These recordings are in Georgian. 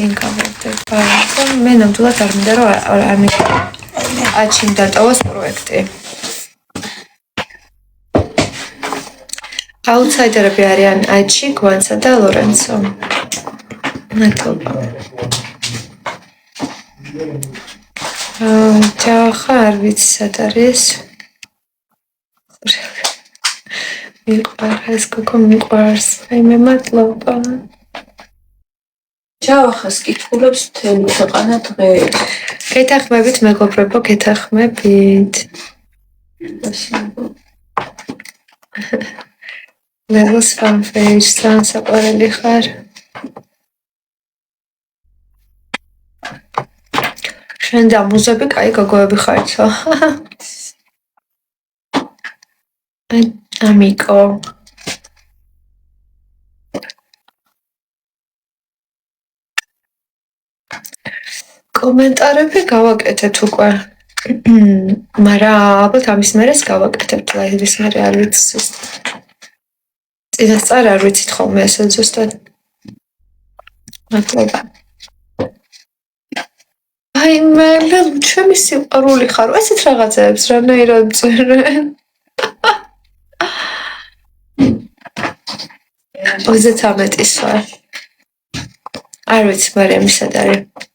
ინკავერდება. მე ნამდვილად არ მინდა რომ აჩიმ დატოვოს პროექტი. აუთსაიდერები არიან აჩი, გვანსა და ლორენცო. მადლობა. ჯავახა არ ვიცი სად არის. მიყვარს, გოგო მიყვარს. აი მე მადლობა. ჯავახას კითხულობს მთელი ქვეყანა დღეს. გეთახმებით მეგობრებო, გეთახმებით. ლევოს ფანფეიჯ, ძალიან საყვარელი ხარ. შენ და მუზები კაი გოგოები ხარცო. ამიკო. კომენტარები გავაკეთეთ უკვე. მაგრამ ალბათ ამის მერეს გავაკეთებთ ლაივის მერე არ ვიცი. წინასწარ არ ვიცით ხოლმე ესე ზუსტად. მადლობა. აი მე ჩემი სიყვარული ხარ. ესეთ რაღაცებს რანაირად წერენ. 33-ის ვარ. არ ვიცი მარიამი სად არის.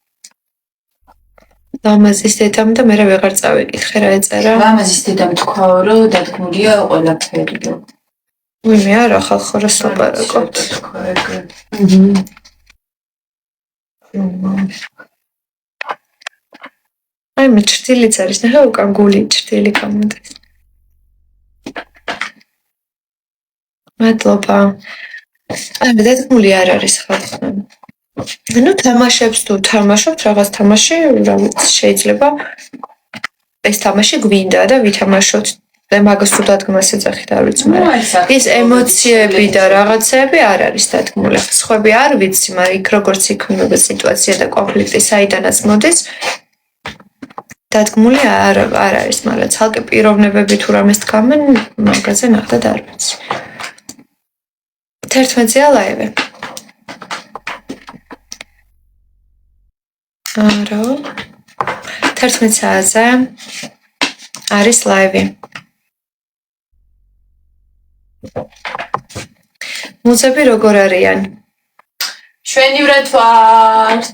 ლამაზის დედამ და მე ვეღარ წავიკითხე რა ეწერა. ლამაზის დედამ თქვაო რომ დადგმულია ყველაფერი. ვინმე არა ხალხო რა საპარაკობთ. აი მე ჭრდილიც არის ნახე უკან გული ჭრდილი გამოდის. მადლობა. აი მე დადგმული არ არის ხალხო. ну თამაშებს თუ თამაშობთ რაღაც თამაში რა ვიცი შეიძლება ეს თამაში გვინდა და ვითამაშოთ და მაგას თუ დადგმას ეძახით არ ვიცი მაგრამ ის ემოციები და რაღაცები არ არის დადგმული სხვები არ ვიცი მაგრამ იქ როგორც იქმნება სიტუაცია და კონფლიქტი საიდანაც მოდის დადგმული არ არის მაგრამ ცალკე პიროვნებები თუ რამეს დგამენ მაგაზე ნახდად არ ვიცი 11-ია ლაივი არა 11 საათზე არის ლაივი მუზები როგორ არიან შვენივრად ვართ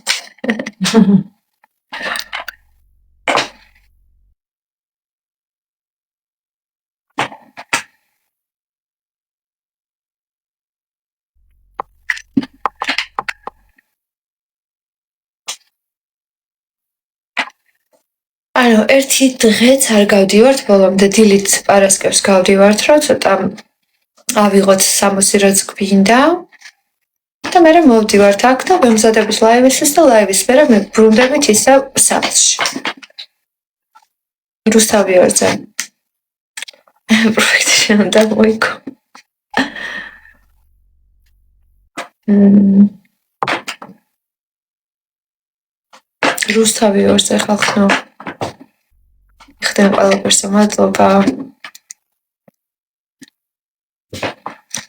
ანუ ერთი დღეც არ გავდივართ ბოლომდე დილით პარასკევს გავდივართ რომ ცოტა ავიღოთ 60 რაც გვინდა და მე მოვდივართ აქ და ვემზადების ლაივისთვის და ლაივის მერე მე ბრუნდებით ისევ სახლში რუსთავიორზე პროექტი შეუნდა მოიქო რუსთავიორზე ხალხო ხდენ ყველაფერს მადლობა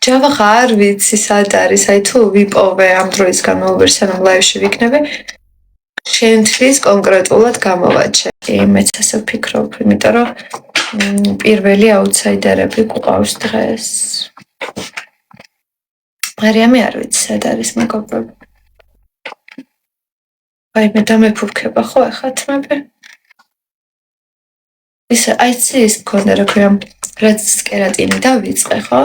ჯავახა არ ვიცი სად არის აი თუ ვიპოვე ამ დროის განმავლობაში სანამ ლაივში ვიქნები შენთვის კონკრეტულად გამოვაჩე მეც ასე ვფიქრობ იმიტომ რომ პირველი აუთსაიდერები გვყავს დღეს მარიამი არ ვიცი სად არის მეგობრები აი მე დამეფუფქება ხო ახლა თმები ისე აიცი ის მქონდა რა ქვია რაც კერატინი დავიწყე ხო?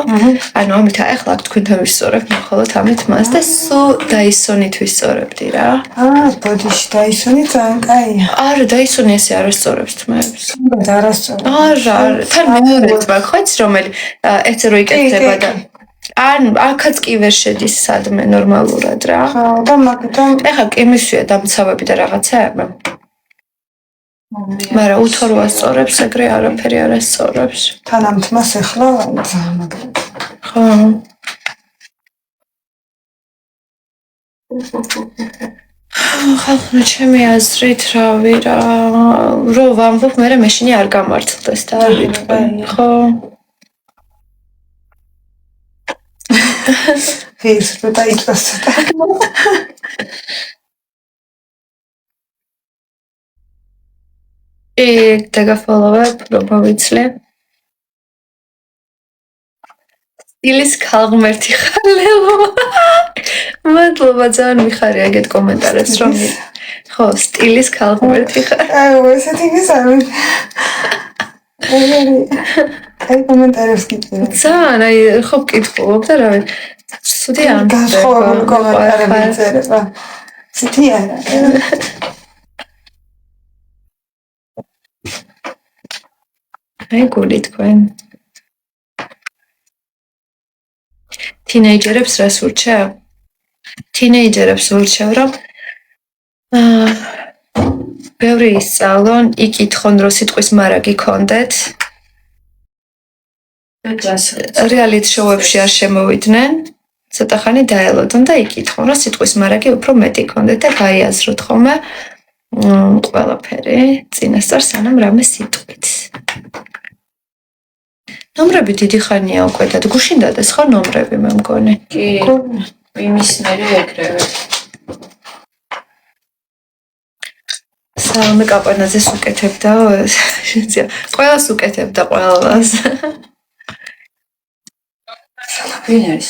ანუ ამით ახლა თქვენთან ვისწორებ მხოლოდ ამით მას და სულ დაისონით ვისწორებდი რა. ბოდიში დაისონი ძალიან კაია. არა დაისონი ესე არ სწორებს თმებს. არასწორებს. არა, თან მეორე თმა ხო იცი რომელი ესე რო იკეთება და ან აქაც კი ვერ შედის სადმე ნორმალურად რა. ხო და მაგიტომ ეხლა კი მისვია დამცავები და რაღაცეები. მაგრამ უთორვა სწორებს, ეგრე არაფერი არ სწორებს. თან ამ თმას ახლა ძალიან ხო. ხალხო, ჩემი აზრით რავი რა, რო ვამბობ, მე მეშინი არ გამართლდეს და არ ვიტყვი, ხო? ის რო დაიწყოს. კი დაგაფოლოვებ, რომ მოვიცლე. სტილის ქალღმერთი ხარ ლელო. მადლობა ძალიან მიხარია ეგეთ კომენტარებს რომ ხო სტილის ქალღმერთი ხარ. ესეთი გისავენ. აი კომენტარებს გიწერე. ძალიან აი ხო გკითხულობ და რავი ცუდი არ გასხოვებული კომენტარები წერება. ცუდი არა. აი გული თქვენ. თინეიჯერებს რას ურჩევ? თინეიჯერებს ურჩევ რომ ბევრი ისწავლონ, იკითხონ რომ სიტყვის მარაგი გქონდეთ. რეალით შოუებში არ შემოვიდნენ. ცოტა ხანი დაელოდონ და იკითხონ რომ სიტყვის მარაგი უფრო მეტი გქონდეთ და გაიაზროთ ხოლმე ყველაფერი წინასწარ სანამ რამე სიტყვით. ნომრები დიდი ხანია უკვე და გუშინდადეს ხო ნომრები მე მგონი. კი, იმის მერე ეგრევე. სალომე კაპანაძეს უკეთებდა, ყველას უკეთებდა ყველას. ვინ არის?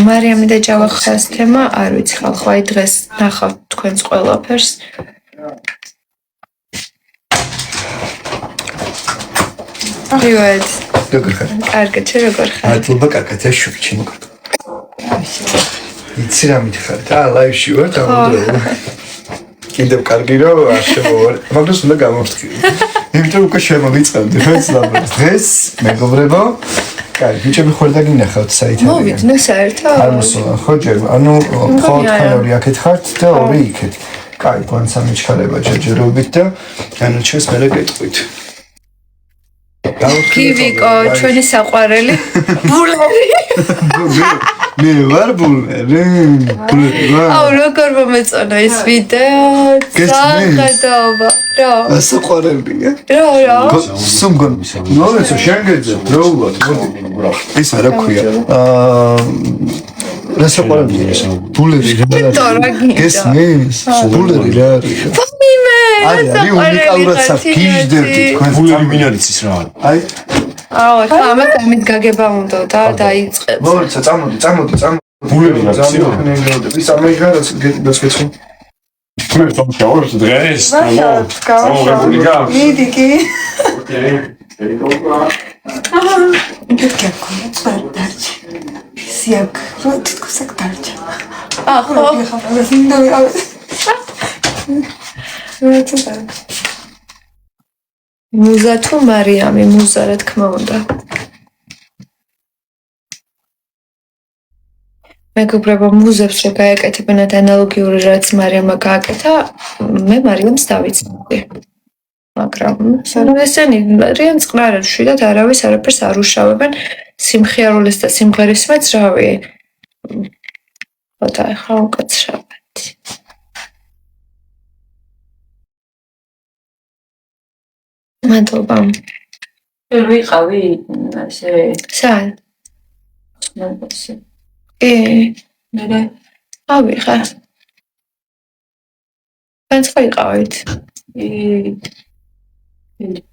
მარიამი და ჯავახის თემა არ ვიცი ხალხო, აი დღეს ნახავთ თქვენს ყველაფერს. привет. როგორ ხარ? კარგი, შე როგორ ხარ? მადლობა, კარგად, ეს შუქი მოგორ. იცი რა მითხარ? და ლაივში ვარ და მომდრო. კიდევ კარგი რომ არ შემოვარ. მაგას უნდა გამოვთქვი. იმიტომ უკვე შემოვიწყებდი ხეს ლაბორს. დღეს მეგობრებო, კარგი, ბიჭები ხوار და გინახავთ საერთოდ. მოვიდნენ საერთოდ? არ მოსულა, ხო ჯერ, ანუ მხოლოდ ხაური აქეთ ხართ და ორი იქეთ. კაი, გვანცამი ჩქარება ჯერჯერობით და ანუ ჩვენს მერე გეტყვით. გივიკო, ჩვენი საყვარელი ბულერი. მე ვარ ბულერი. აუ როგორ მომეწონა ეს ვიდეო? სახედობა. რა? საყვარელია. რა? სუმგონ. ნორესო შენგეძე, რა ულად, მოდი. ეს არა ქვია. რა საყვარელია ეს? ბულერი რა არის? გესმის? ბულერი რა არის? არის უნიკალურად საფიჟდები თქვენ ბულერი ვინ არის ის რა არის? აი აუ ხა ამათ ამით გაგება უნდა და დაიწყებს. მორიცა წამოდი. ბულერი რა არის? ის ამეღარაც გასკეთო. მე თვითონ შევარ დღეს. მიდი კი. ოკეი. იქეთ გქონდა წვერდარჩი. სიაკ, რო თვითონ საკ დარჩა. ხო. ეს მინდა ვიყავ. მუზა თუ მარიამი, მუზა რა თქმა უნდა. მეგობრებო, მუზებს რო გაეკეთებინათ ანალოგიური რაც მარიამმა გააკეთა, მე მარიამს დავიცნობდი. მაგრამ ესენი არიან წყნარად შვიდად არავის არაფერს არ უშავებენ სიმხიარულეს და სიმღერის მეც რავი. ხოთა ხა უკაცრავად. მადლობა. ვიყავი ასე სად? ნებოსი. მე ავიღე. ვენც ხო იყავით?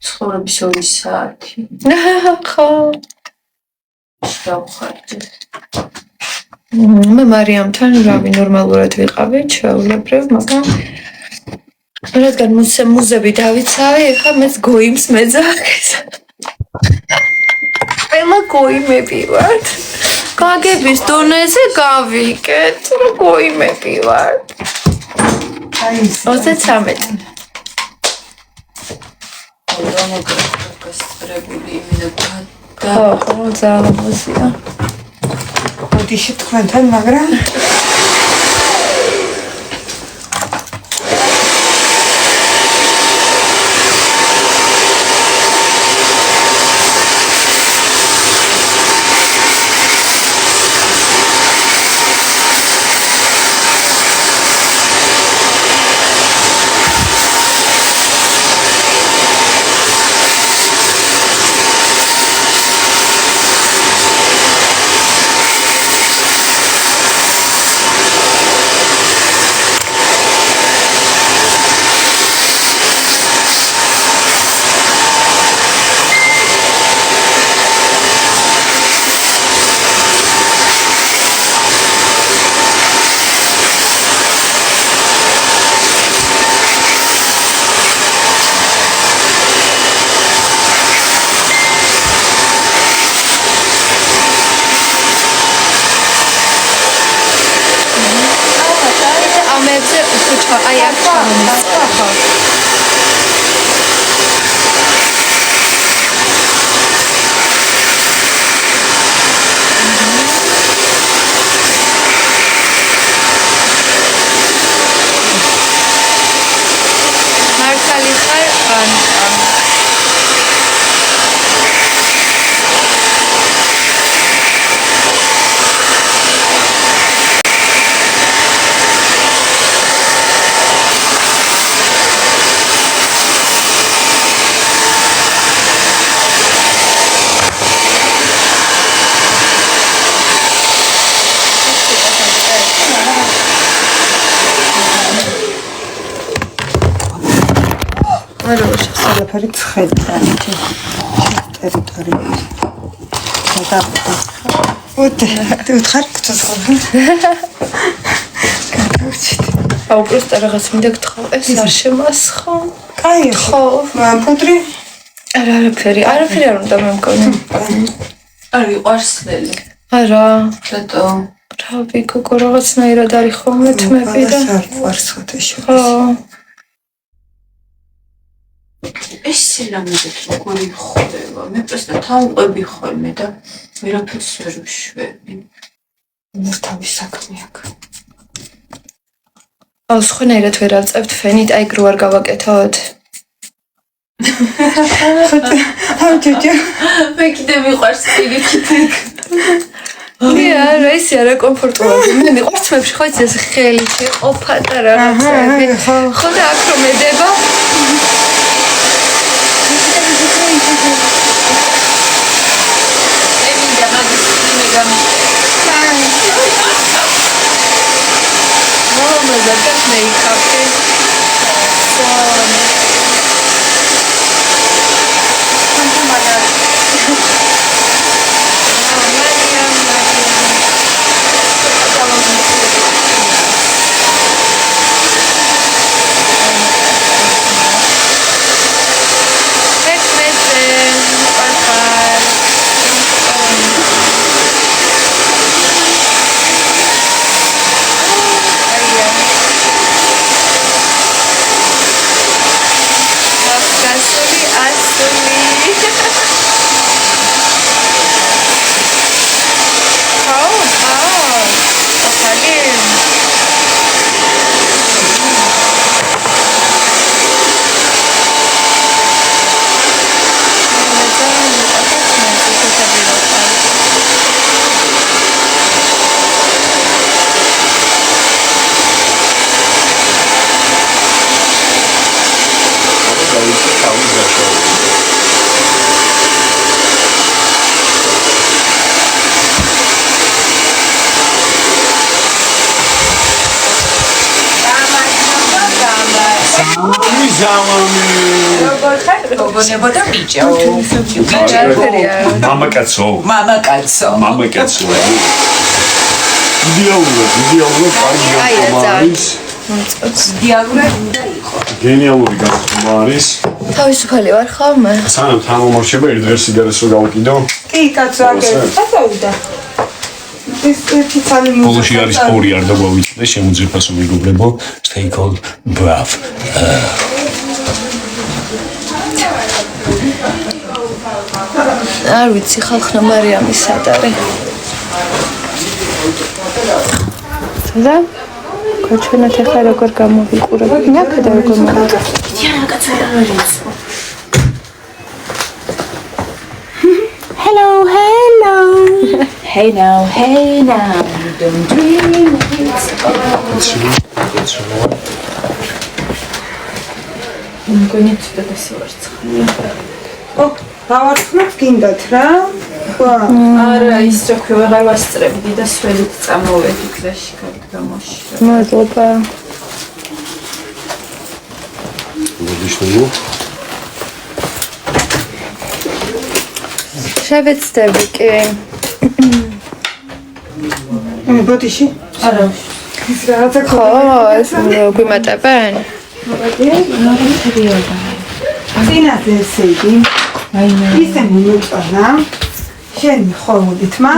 ცხოვრების 2 საათი. ხო. დავხარჯე. მე მარიამთან რავი ნორმალურად ვიყავი, ჩვეულებრივ, მაგრამ რადგან მუზები დავიცავი, ეხლა მეც გოიმს მეძახეს. ყველა გოიმები ვართ. გაგების დონეზე გავიკეთ, რომ გოიმები ვართ. აი ეს 33. გასწრებული იმინება ხო, ძალიან მოზია. ბოდიში თქვენთან, მაგრამ აი აქ ჩამომისწრა. ხო. მართალი ხარ ანტა. ყველაფერი ცხელდანიჭი ტერიტორიული და უთე უთხარ გწოცხლ აუ პროსტა რაღაც მინდა გთხოვ ეს არ შემასხო კაი ხო პუდრი არაფერი არ უნდა მე მგონი არ ვიყვარს სლელი. არა რატო? რავი გოგო რაღაცნაირად არის ხოლმე თმები და არ ვარს ხოთეში ხო ეს სილამაზეთ როგორი ხდება. მე პროსტა თავყვები ხოლმე და ვერაფერს ვერ ვშვები. თავის საქმე აქვს აუ სხვანაირად ვერ ავწევთ ფენით აი გრო არ გავაკეთოთ აუ ჯოჯო მე კიდე ვიყვარს პირიქით. მე არა ის არა კომფორტულად მე მიყვარს თმებში ხო ის ხელი შეყოფა და რაღაცები ხო და აქ რომ ედება გოგონებოდა ბიჭო. მამაკაცო. მამაკაცო. მამაკაცო. იდეალურად კარგი არის. იდეალურად უნდა იყო. გენიალური გასწრება არის. თავისუფალი ვარ ხოლმე სანამ თანამორჩება ერთ დღეს სიგარეტს რო გავუკიდო. კი კაცო აგერ ხასავდა ეს თითქოს ბოლოში არის ორი არ დაგვავიწყდეს შემოძირფასო მეგობრებო stay cold brav არ ვიცი ხალხნა მარიამის სად არის და გაჩვენოთ ახლა როგორ გამოვიყურებ ნაკა და როგორ მოვიყურებ დიანა კაცო არ არის. hello Hey now, don't dream it's მგონი ცოტა დასივარცხა ო დავარცხნოთ გინდათ რა არა ის როქვი ვეღარ ვასწრებდი და სველით წამოვედი გზაში გამოში. მადლობა მოდიშნო შევეცდები კი ბოდიში არა ის რაღაცა ხო ეს გვიმატებენ წინაზე ესე იგი ისე მიუწონა შენი ხოლმით მა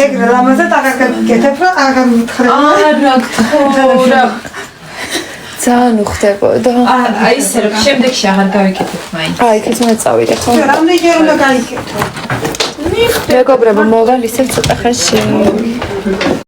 ეგრე ლამაზად აღარ გაკეთებ რა აღარ მითხრები არა გთხოვ რა ძალიან უხდებოდა. აი ისე რომ შემდეგში აღარ გავიკეთებ მაინც. აი, იქით უნდა წავიდე, ხო? რამდენჯერ უნდა გაიქეთო? მეგობრებო, მოვალ ისევ ცოტა ხანში.